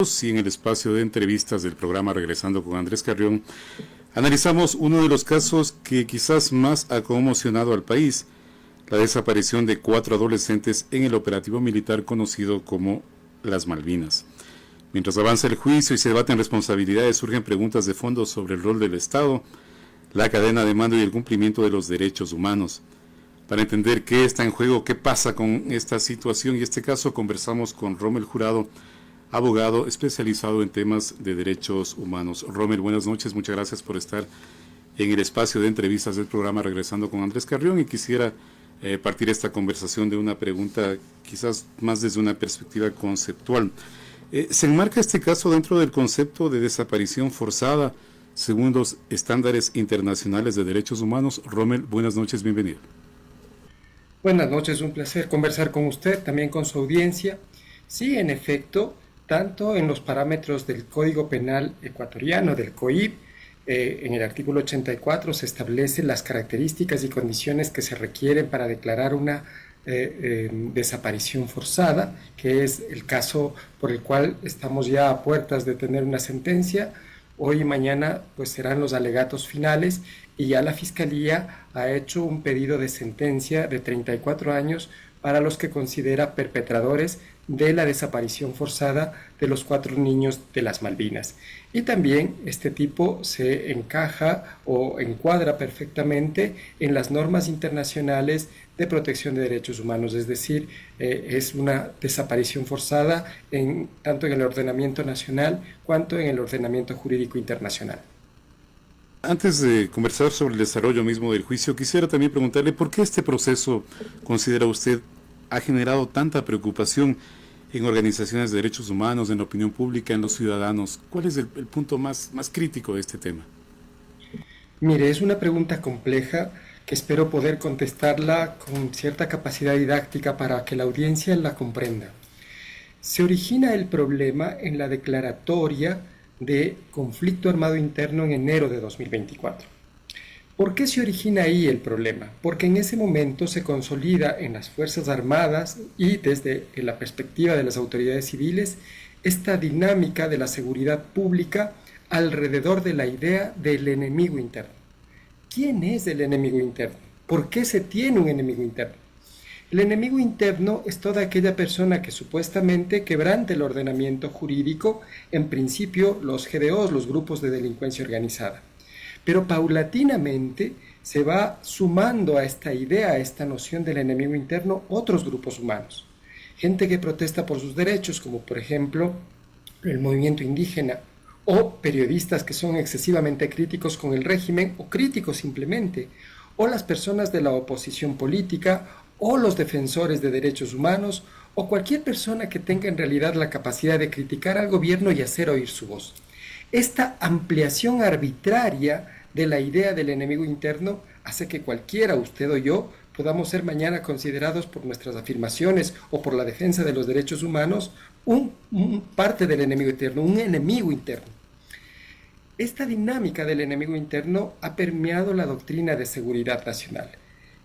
Y en el espacio de entrevistas del programa Regresando con Andrés Carrión, analizamos uno de los casos que quizás más ha conmocionado al país, la desaparición de 4 adolescentes en el operativo militar conocido como Las Malvinas. Mientras avanza el juicio y se debaten responsabilidades, surgen preguntas de fondo sobre el rol del Estado, la cadena de mando y el cumplimiento de los derechos humanos. Para entender qué está en juego, qué pasa con esta situación y este caso, conversamos con Rommel Jurado, abogado especializado en temas de derechos humanos. Rommel, buenas noches, muchas gracias por estar en el espacio de entrevistas del programa Regresando con Andrés Carrión, y quisiera partir esta conversación de una pregunta quizás más desde una perspectiva conceptual. ¿Se enmarca este caso dentro del concepto de desaparición forzada según los estándares internacionales de derechos humanos? Rommel, buenas noches, bienvenido. Buenas noches, un placer conversar con usted, también con su audiencia. Sí, en efecto, tanto en los parámetros del Código Penal ecuatoriano, del COIP, en el artículo 84 se establecen las características y condiciones que se requieren para declarar una desaparición forzada, que es el caso por el cual estamos ya a puertas de tener una sentencia. Hoy y mañana pues serán los alegatos finales y ya la Fiscalía ha hecho un pedido de sentencia de 34 años para los que considera perpetradores de la desaparición forzada de los 4 niños de las Malvinas. Y también este tipo se encaja o encuadra perfectamente en las normas internacionales de protección de derechos humanos, es decir, es una desaparición forzada tanto en el ordenamiento nacional cuanto en el ordenamiento jurídico internacional. Antes de conversar sobre el desarrollo mismo del juicio, quisiera también preguntarle por qué este proceso, considera usted, ha generado tanta preocupación en organizaciones de derechos humanos, en la opinión pública, en los ciudadanos. ¿Cuál es el punto más crítico de este tema? Mire, es una pregunta compleja que espero poder contestarla con cierta capacidad didáctica para que la audiencia la comprenda. Se origina el problema en la declaratoria de conflicto armado interno en enero de 2024. ¿Por qué se origina ahí el problema? Porque en ese momento se consolida en las Fuerzas Armadas y desde la perspectiva de las autoridades civiles esta dinámica de la seguridad pública alrededor de la idea del enemigo interno. ¿Quién es el enemigo interno? ¿Por qué se tiene un enemigo interno? El enemigo interno es toda aquella persona que supuestamente quebrante el ordenamiento jurídico, en principio los GDOs, los grupos de delincuencia organizada. Pero paulatinamente se va sumando a esta idea, a esta noción del enemigo interno, otros grupos humanos. Gente que protesta por sus derechos, como por ejemplo el movimiento indígena, o periodistas que son excesivamente críticos con el régimen, o críticos simplemente, o las personas de la oposición política, o los defensores de derechos humanos, o cualquier persona que tenga en realidad la capacidad de criticar al gobierno y hacer oír su voz. Esta ampliación arbitraria de la idea del enemigo interno hace que cualquiera, usted o yo, podamos ser mañana considerados por nuestras afirmaciones o por la defensa de los derechos humanos parte del enemigo interno, un enemigo interno. Esta dinámica del enemigo interno ha permeado la doctrina de seguridad nacional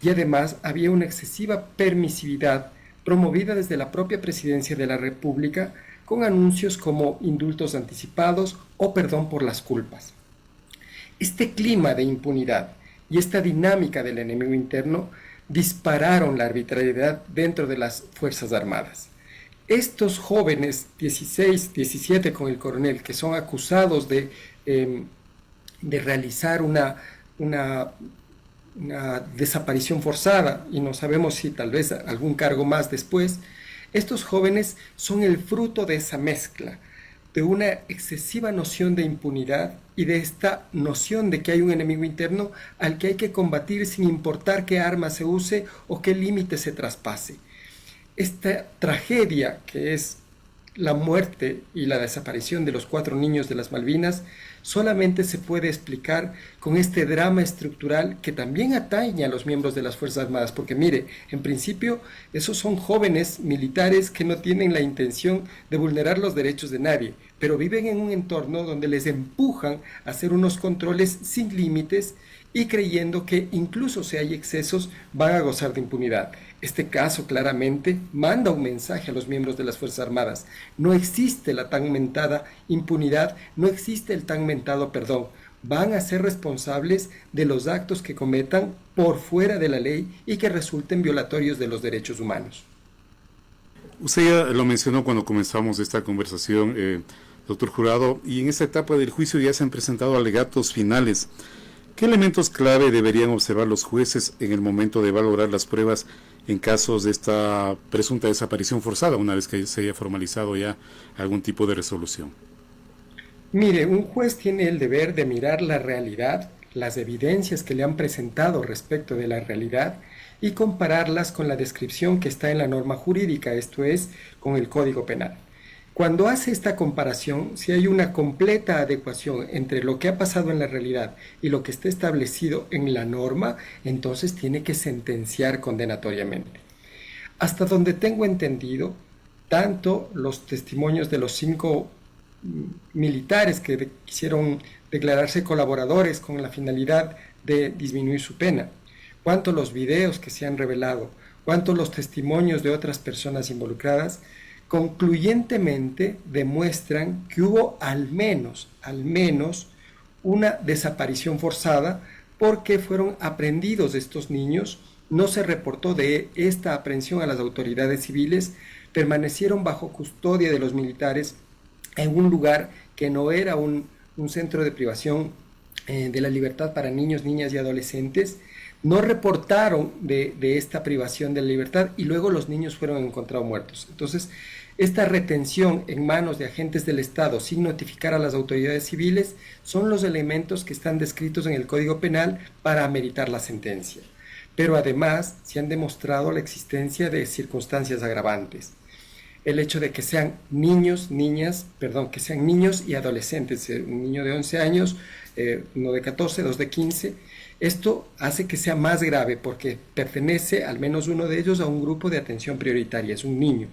y además había una excesiva permisividad promovida desde la propia Presidencia de la República con anuncios como indultos anticipados o perdón por las culpas. Este clima de impunidad y esta dinámica del enemigo interno dispararon la arbitrariedad dentro de las Fuerzas Armadas. Estos jóvenes, 16, 17 con el coronel, que son acusados de realizar una desaparición forzada, y no sabemos si tal vez algún cargo más después, estos jóvenes son el fruto de esa mezcla, de una excesiva noción de impunidad y de esta noción de que hay un enemigo interno al que hay que combatir sin importar qué arma se use o qué límite se traspase. Esta tragedia que es la muerte y la desaparición de los 4 niños de las Malvinas solamente se puede explicar con este drama estructural que también atañe a los miembros de las Fuerzas Armadas, porque mire, en principio esos son jóvenes militares que no tienen la intención de vulnerar los derechos de nadie, pero viven en un entorno donde les empujan a hacer unos controles sin límites y creyendo que incluso si hay excesos van a gozar de impunidad. Este caso claramente manda un mensaje a los miembros de las Fuerzas Armadas. No existe la tan mentada impunidad, no existe el tan mentado perdón. Van a ser responsables de los actos que cometan por fuera de la ley y que resulten violatorios de los derechos humanos. Usted ya lo mencionó cuando comenzamos esta conversación, doctor Jurado, y en esta etapa del juicio ya se han presentado alegatos finales. ¿Qué elementos clave deberían observar los jueces en el momento de valorar las pruebas en casos de esta presunta desaparición forzada, una vez que se haya formalizado ya algún tipo de resolución? Mire, un juez tiene el deber de mirar la realidad, las evidencias que le han presentado respecto de la realidad y compararlas con la descripción que está en la norma jurídica, esto es, con el Código Penal. Cuando hace esta comparación, si hay una completa adecuación entre lo que ha pasado en la realidad y lo que está establecido en la norma, entonces tiene que sentenciar condenatoriamente. Hasta donde tengo entendido, tanto los testimonios de los 5 militares que quisieron declararse colaboradores con la finalidad de disminuir su pena, cuanto los videos que se han revelado, cuanto los testimonios de otras personas involucradas, concluyentemente demuestran que hubo al menos una desaparición forzada porque fueron aprehendidos estos niños, no se reportó de esta aprehensión a las autoridades civiles, permanecieron bajo custodia de los militares en un lugar que no era un centro de privación de la libertad para niños, niñas y adolescentes, no reportaron de esta privación de la libertad y luego los niños fueron encontrados muertos. Entonces, esta retención en manos de agentes del Estado sin notificar a las autoridades civiles son los elementos que están descritos en el Código Penal para ameritar la sentencia. Pero además se han demostrado la existencia de circunstancias agravantes. El hecho de que sean niños y adolescentes, un niño de 11 años, uno de 14, dos de 15, esto hace que sea más grave porque pertenece, al menos uno de ellos, a un grupo de atención prioritaria, es un niño.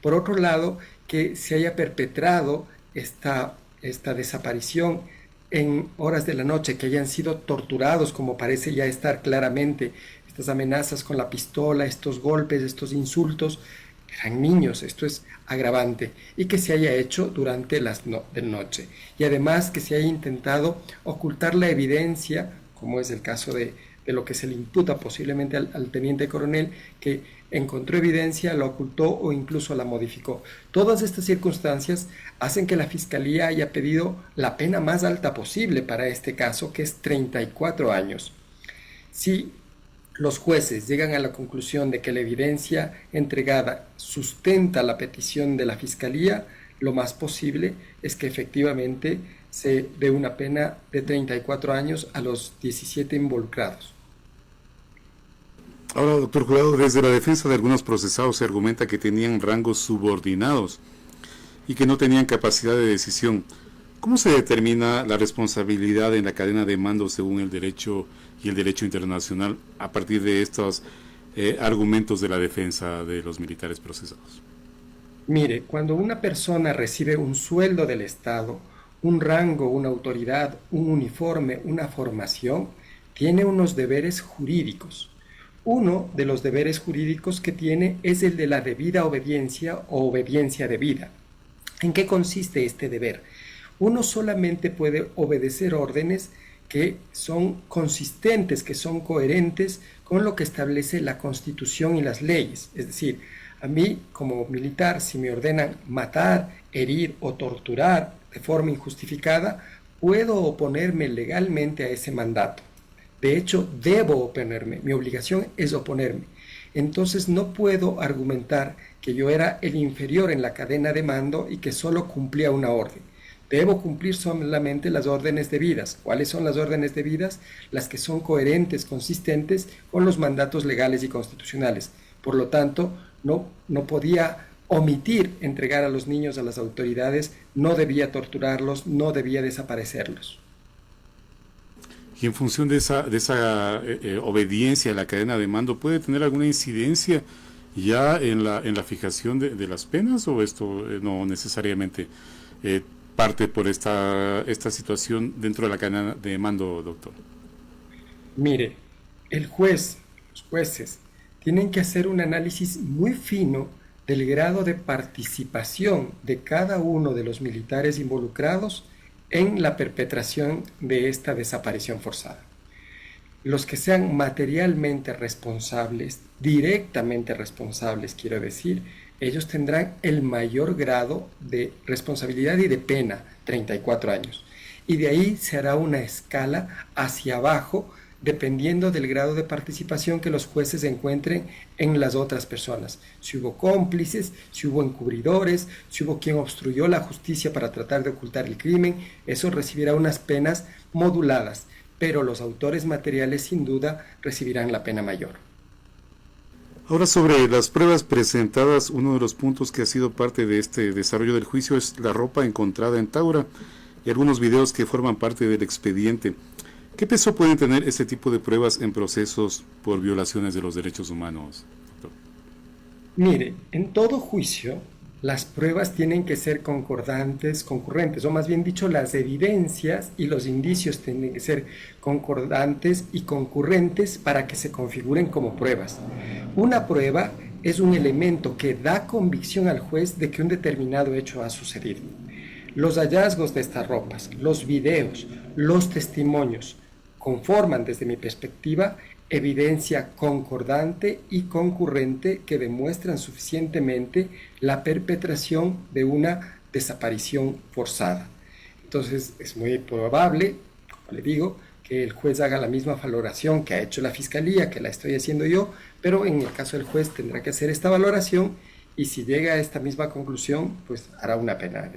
Por otro lado, que se haya perpetrado esta desaparición en horas de la noche, que hayan sido torturados, como parece ya estar claramente, estas amenazas con la pistola, estos golpes, estos insultos, eran niños, esto es agravante, y que se haya hecho durante las de noche. Y además que se haya intentado ocultar la evidencia, como es el caso de lo que se le imputa posiblemente al teniente coronel, que encontró evidencia, la ocultó o incluso la modificó. Todas estas circunstancias hacen que la Fiscalía haya pedido la pena más alta posible para este caso, que es 34 años. Si los jueces llegan a la conclusión de que la evidencia entregada sustenta la petición de la Fiscalía, lo más posible es que efectivamente se dé una pena de 34 años a los 17 involucrados. Ahora, doctor Jurado, desde la defensa de algunos procesados se argumenta que tenían rangos subordinados y que no tenían capacidad de decisión. ¿Cómo se determina la responsabilidad en la cadena de mando según el derecho y el derecho internacional a partir de estos argumentos de la defensa de los militares procesados? Mire, cuando una persona recibe un sueldo del Estado, un rango, una autoridad, un uniforme, una formación, tiene unos deberes jurídicos. Uno de los deberes jurídicos que tiene es el de la debida obediencia o obediencia debida. ¿En qué consiste este deber? Uno solamente puede obedecer órdenes que son consistentes, que son coherentes con lo que establece la Constitución y las leyes. Es decir, a mí como militar, si me ordenan matar, herir o torturar de forma injustificada, puedo oponerme legalmente a ese mandato. De hecho, debo oponerme, mi obligación es oponerme. Entonces no puedo argumentar que yo era el inferior en la cadena de mando y que solo cumplía una orden. Debo cumplir solamente las órdenes debidas. ¿Cuáles son las órdenes debidas? Las que son coherentes, consistentes con los mandatos legales y constitucionales. Por lo tanto, no podía omitir entregar a los niños a las autoridades, no debía torturarlos, no debía desaparecerlos. Y en función de esa obediencia a la cadena de mando, ¿puede tener alguna incidencia ya en la fijación de las penas o esto no necesariamente parte por esta situación dentro de la cadena de mando, doctor? Mire, los jueces tienen que hacer un análisis muy fino del grado de participación de cada uno de los militares involucrados en la perpetración de esta desaparición forzada. Los que sean materialmente responsables, directamente responsables, quiero decir, ellos tendrán el mayor grado de responsabilidad y de pena, 34 años. Y de ahí se hará una escala hacia abajo, dependiendo del grado de participación que los jueces encuentren en las otras personas. Si hubo cómplices, si hubo encubridores, si hubo quien obstruyó la justicia para tratar de ocultar el crimen, eso recibirá unas penas moduladas, pero los autores materiales sin duda recibirán la pena mayor. Ahora, sobre las pruebas presentadas, uno de los puntos que ha sido parte de este desarrollo del juicio es la ropa encontrada en Taura y algunos videos que forman parte del expediente. ¿Qué peso pueden tener este tipo de pruebas en procesos por violaciones de los derechos humanos, doctor? Mire, en todo juicio, las pruebas tienen que ser concordantes, concurrentes, o más bien dicho, las evidencias y los indicios tienen que ser concordantes y concurrentes para que se configuren como pruebas. Una prueba es un elemento que da convicción al juez de que un determinado hecho ha sucedido. Los hallazgos de estas ropas, los videos, los testimonios, conforman, desde mi perspectiva, evidencia concordante y concurrente que demuestran suficientemente la perpetración de una desaparición forzada. Entonces, es muy probable, como le digo, que el juez haga la misma valoración que ha hecho la Fiscalía, que la estoy haciendo yo, pero en el caso del juez tendrá que hacer esta valoración y si llega a esta misma conclusión, pues hará una pena,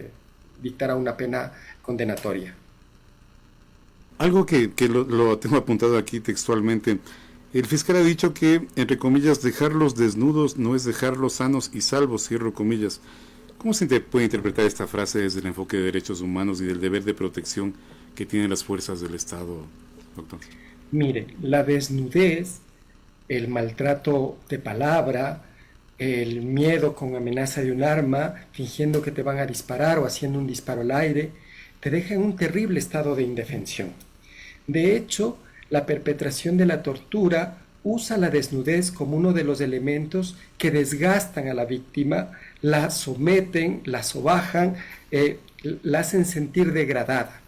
dictará una pena condenatoria. Algo que lo tengo apuntado aquí textualmente. El fiscal ha dicho que, entre comillas, dejarlos desnudos no es dejarlos sanos y salvos, cierro comillas. ¿Cómo se puede interpretar esta frase desde el enfoque de derechos humanos y del deber de protección que tienen las fuerzas del Estado, doctor? Mire, la desnudez, el maltrato de palabra, el miedo con amenaza de un arma, fingiendo que te van a disparar o haciendo un disparo al aire, te deja en un terrible estado de indefensión. De hecho, la perpetración de la tortura usa la desnudez como uno de los elementos que desgastan a la víctima, la someten, la sobajan, la hacen sentir degradada.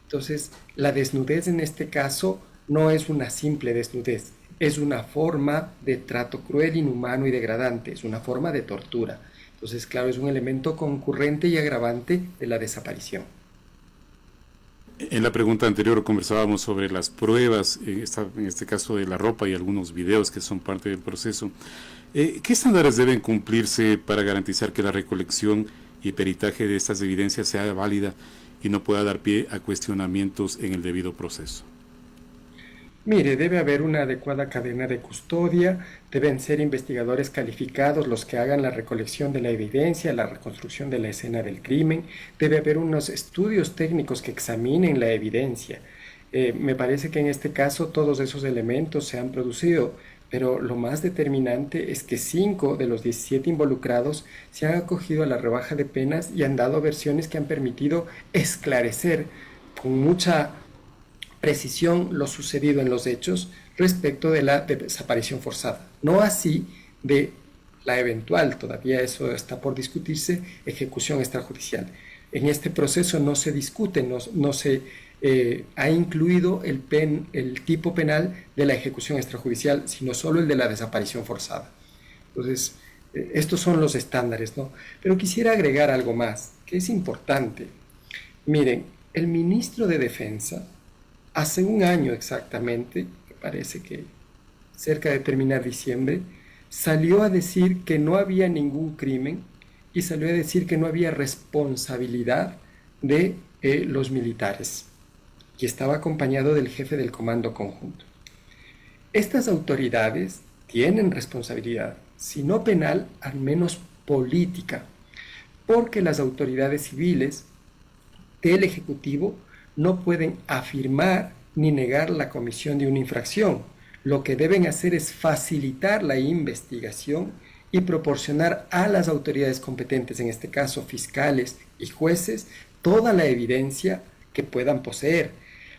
Entonces, la desnudez en este caso no es una simple desnudez, es una forma de trato cruel, inhumano y degradante, es una forma de tortura. Entonces, claro, es un elemento concurrente y agravante de la desaparición. En la pregunta anterior conversábamos sobre las pruebas, en este caso de la ropa y algunos videos que son parte del proceso. ¿Qué estándares deben cumplirse para garantizar que la recolección y peritaje de estas evidencias sea válida y no pueda dar pie a cuestionamientos en el debido proceso? Mire, debe haber una adecuada cadena de custodia, deben ser investigadores calificados los que hagan la recolección de la evidencia, la reconstrucción de la escena del crimen, debe haber unos estudios técnicos que examinen la evidencia. Me parece que en este caso todos esos elementos se han producido, pero lo más determinante es que 5 de los 17 involucrados se han acogido a la rebaja de penas y han dado versiones que han permitido esclarecer con mucha precisión lo sucedido en los hechos respecto de la desaparición forzada. No así de la eventual, todavía eso está por discutirse, ejecución extrajudicial. En este proceso no se discute, no se ha incluido el tipo penal de la ejecución extrajudicial, sino solo el de la desaparición forzada. Entonces, estos son los estándares, ¿no? Pero quisiera agregar algo más, que es importante. Miren, el ministro de Defensa, hace un año exactamente, me parece que cerca de terminar diciembre, salió a decir que no había ningún crimen y salió a decir que no había responsabilidad de los militares y estaba acompañado del jefe del Comando Conjunto. Estas autoridades tienen responsabilidad, si no penal, al menos política, porque las autoridades civiles del Ejecutivo no pueden afirmar ni negar la comisión de una infracción. Lo que deben hacer es facilitar la investigación y proporcionar a las autoridades competentes, en este caso fiscales y jueces, toda la evidencia que puedan poseer.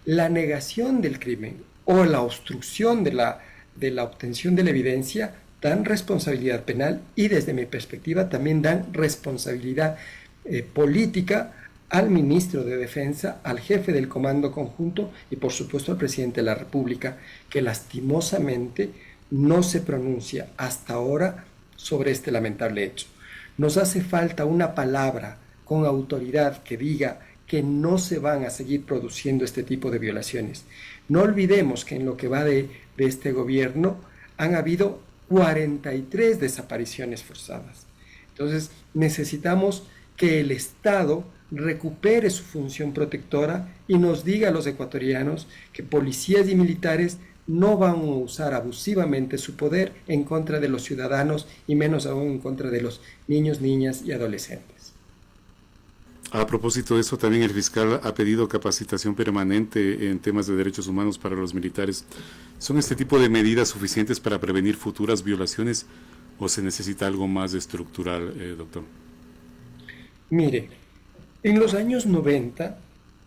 La negación del crimen o la obstrucción de la obtención de la evidencia dan responsabilidad penal y desde mi perspectiva también dan responsabilidad política al ministro de Defensa, al jefe del Comando Conjunto y por supuesto al presidente de la República, que lastimosamente no se pronuncia hasta ahora sobre este lamentable hecho. Nos hace falta una palabra con autoridad que diga que no se van a seguir produciendo este tipo de violaciones. No olvidemos que en lo que va de este gobierno han habido 43 desapariciones forzadas. Entonces necesitamos que el Estado recupere su función protectora y nos diga a los ecuatorianos que policías y militares no van a usar abusivamente su poder en contra de los ciudadanos y menos aún en contra de los niños, niñas y adolescentes. A propósito de eso, también el fiscal ha pedido capacitación permanente en temas de derechos humanos para los militares. ¿Son este tipo de medidas suficientes para prevenir futuras violaciones o se necesita algo más estructural, doctor? Mire, en los años 90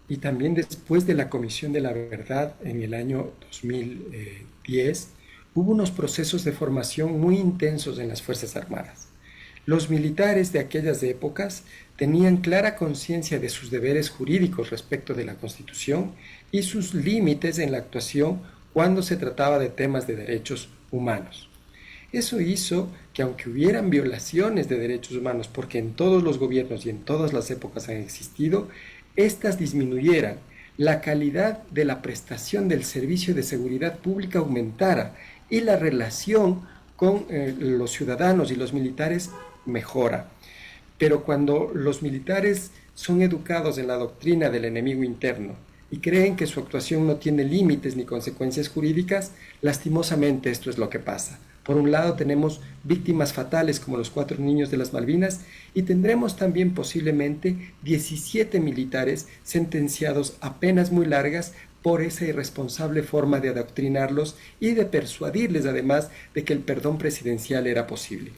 y también después de la Comisión de la Verdad en el año 2010, hubo unos procesos de formación muy intensos en las Fuerzas Armadas. Los militares de aquellas épocas tenían clara conciencia de sus deberes jurídicos respecto de la Constitución y sus límites en la actuación cuando se trataba de temas de derechos humanos. Eso hizo que aunque hubieran violaciones de derechos humanos, porque en todos los gobiernos y en todas las épocas han existido, éstas disminuyeran, la calidad de la prestación del servicio de seguridad pública aumentara y la relación con los ciudadanos y los militares mejora. Pero cuando los militares son educados en la doctrina del enemigo interno y creen que su actuación no tiene límites ni consecuencias jurídicas, lastimosamente esto es lo que pasa. Por un lado tenemos víctimas fatales como los 4 niños de las Malvinas y tendremos también posiblemente 17 militares sentenciados a penas muy largas por esa irresponsable forma de adoctrinarlos y de persuadirles además de que el perdón presidencial era posible.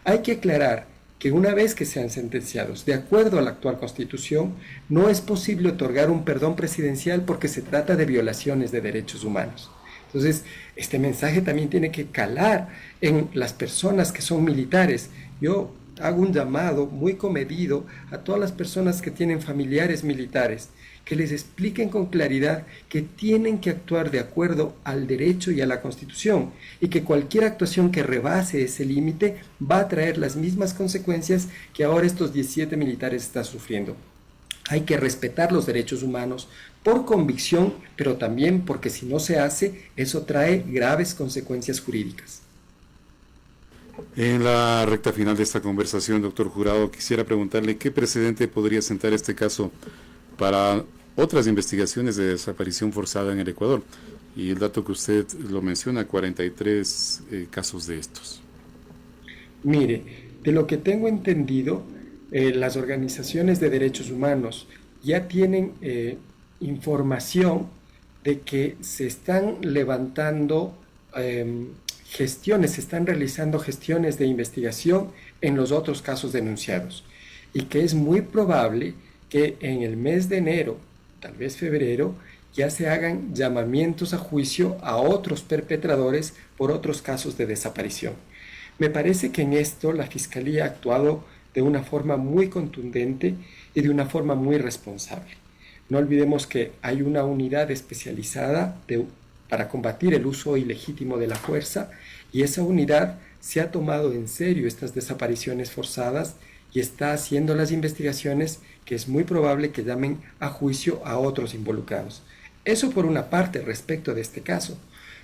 Hay que aclarar que una vez que sean sentenciados de acuerdo a la actual Constitución, no es posible otorgar un perdón presidencial porque se trata de violaciones de derechos humanos. Entonces, este mensaje también tiene que calar en las personas que son militares. Yo hago un llamado muy comedido a todas las personas que tienen familiares militares, que les expliquen con claridad que tienen que actuar de acuerdo al derecho y a la Constitución y que cualquier actuación que rebase ese límite va a traer las mismas consecuencias que ahora estos 17 militares están sufriendo. Hay que respetar los derechos humanos por convicción, pero también porque si no se hace, eso trae graves consecuencias jurídicas. En la recta final de esta conversación, doctor Jurado, quisiera preguntarle qué precedente podría sentar este caso para otras investigaciones de desaparición forzada en el Ecuador. Y el dato que usted lo menciona, 43 casos de estos. Mire, de lo que tengo entendido, las organizaciones de derechos humanos ya tienen información de que se están levantando gestiones, se están realizando gestiones de investigación en los otros casos denunciados y que es muy probable que en el mes de enero, tal vez febrero, ya se hagan llamamientos a juicio a otros perpetradores por otros casos de desaparición. Me parece que en esto la Fiscalía ha actuado de una forma muy contundente y de una forma muy responsable. No olvidemos que hay una unidad especializada para combatir el uso ilegítimo de la fuerza y esa unidad se ha tomado en serio estas desapariciones forzadas y está haciendo las investigaciones que es muy probable que llamen a juicio a otros involucrados. Eso por una parte respecto de este caso,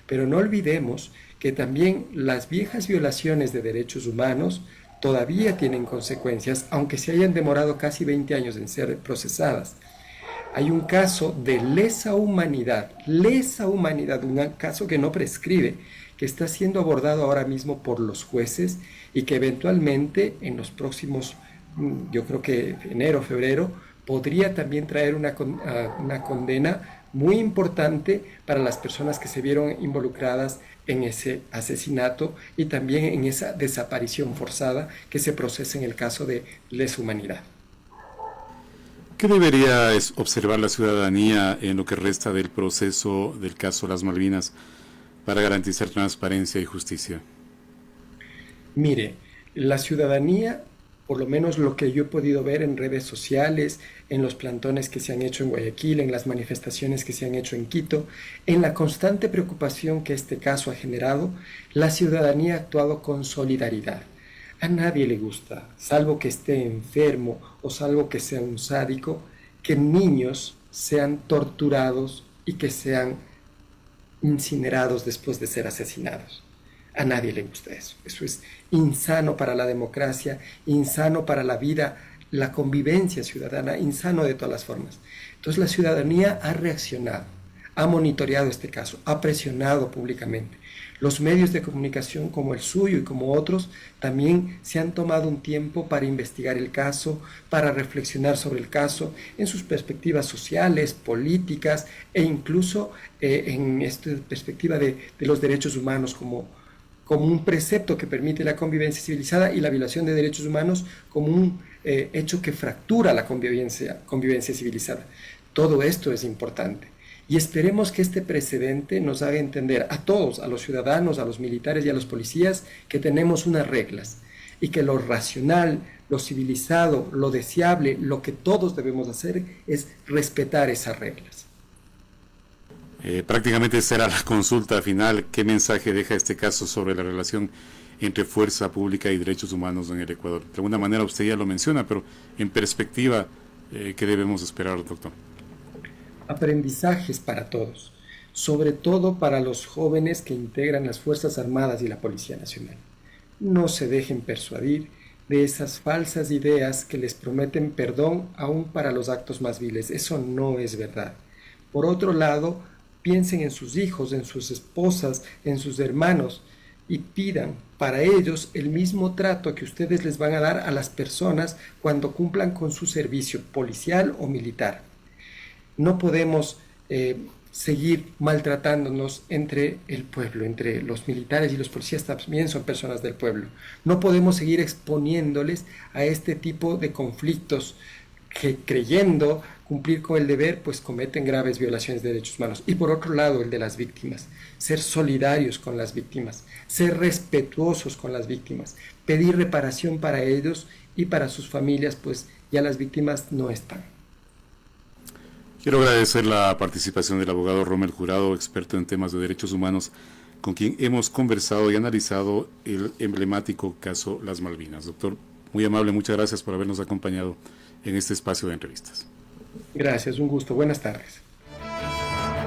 pero no olvidemos que también las viejas violaciones de derechos humanos todavía tienen consecuencias, aunque se hayan demorado casi 20 años en ser procesadas. Hay un caso de lesa humanidad, un caso que no prescribe, que está siendo abordado ahora mismo por los jueces y que eventualmente en los próximos, yo creo que enero, febrero, podría también traer una condena muy importante para las personas que se vieron involucradas en ese asesinato y también en esa desaparición forzada que se procesa en el caso de lesa humanidad. ¿Qué debería observar la ciudadanía en lo que resta del proceso del caso Las Malvinas para garantizar transparencia y justicia? Mire, la ciudadanía, por lo menos lo que yo he podido ver en redes sociales, en los plantones que se han hecho en Guayaquil, en las manifestaciones que se han hecho en Quito, en la constante preocupación que este caso ha generado, la ciudadanía ha actuado con solidaridad. A nadie le gusta, salvo que esté enfermo o salvo que sea un sádico, que niños sean torturados y que sean incinerados después de ser asesinados. A nadie le gusta eso. Eso es insano para la democracia, insano para la vida, la convivencia ciudadana, insano de todas las formas. Entonces la ciudadanía ha reaccionado, ha monitoreado este caso, ha presionado públicamente. Los medios de comunicación como el suyo y como otros también se han tomado un tiempo para investigar el caso, para reflexionar sobre el caso en sus perspectivas sociales, políticas e incluso en esta perspectiva de los derechos humanos como un precepto que permite la convivencia civilizada y la violación de derechos humanos como un hecho que fractura la convivencia civilizada. Todo esto es importante. Y esperemos que este precedente nos haga entender a todos, a los ciudadanos, a los militares y a los policías, que tenemos unas reglas y que lo racional, lo civilizado, lo deseable, lo que todos debemos hacer es respetar esas reglas. Prácticamente será la consulta final. ¿Qué mensaje deja este caso sobre la relación entre fuerza pública y derechos humanos en el Ecuador? De alguna manera usted ya lo menciona, pero en perspectiva, ¿qué debemos esperar, doctor? Aprendizajes para todos, sobre todo para los jóvenes que integran las Fuerzas Armadas y la Policía Nacional. No se dejen persuadir de esas falsas ideas que les prometen perdón aún para los actos más viles. Eso no es verdad. Por otro lado, piensen en sus hijos, en sus esposas, en sus hermanos y pidan para ellos el mismo trato que ustedes les van a dar a las personas cuando cumplan con su servicio policial o militar. No podemos seguir maltratándonos entre el pueblo, entre los militares y los policías también son personas del pueblo. No podemos seguir exponiéndoles a este tipo de conflictos que creyendo cumplir con el deber, pues cometen graves violaciones de derechos humanos. Y por otro lado, el de las víctimas, ser solidarios con las víctimas, ser respetuosos con las víctimas, pedir reparación para ellos y para sus familias, pues ya las víctimas no están. Quiero agradecer la participación del abogado Rommel Jurado, experto en temas de derechos humanos, con quien hemos conversado y analizado el emblemático caso Las Malvinas. Doctor, muy amable, muchas gracias por habernos acompañado en este espacio de entrevistas. Gracias, un gusto. Buenas tardes.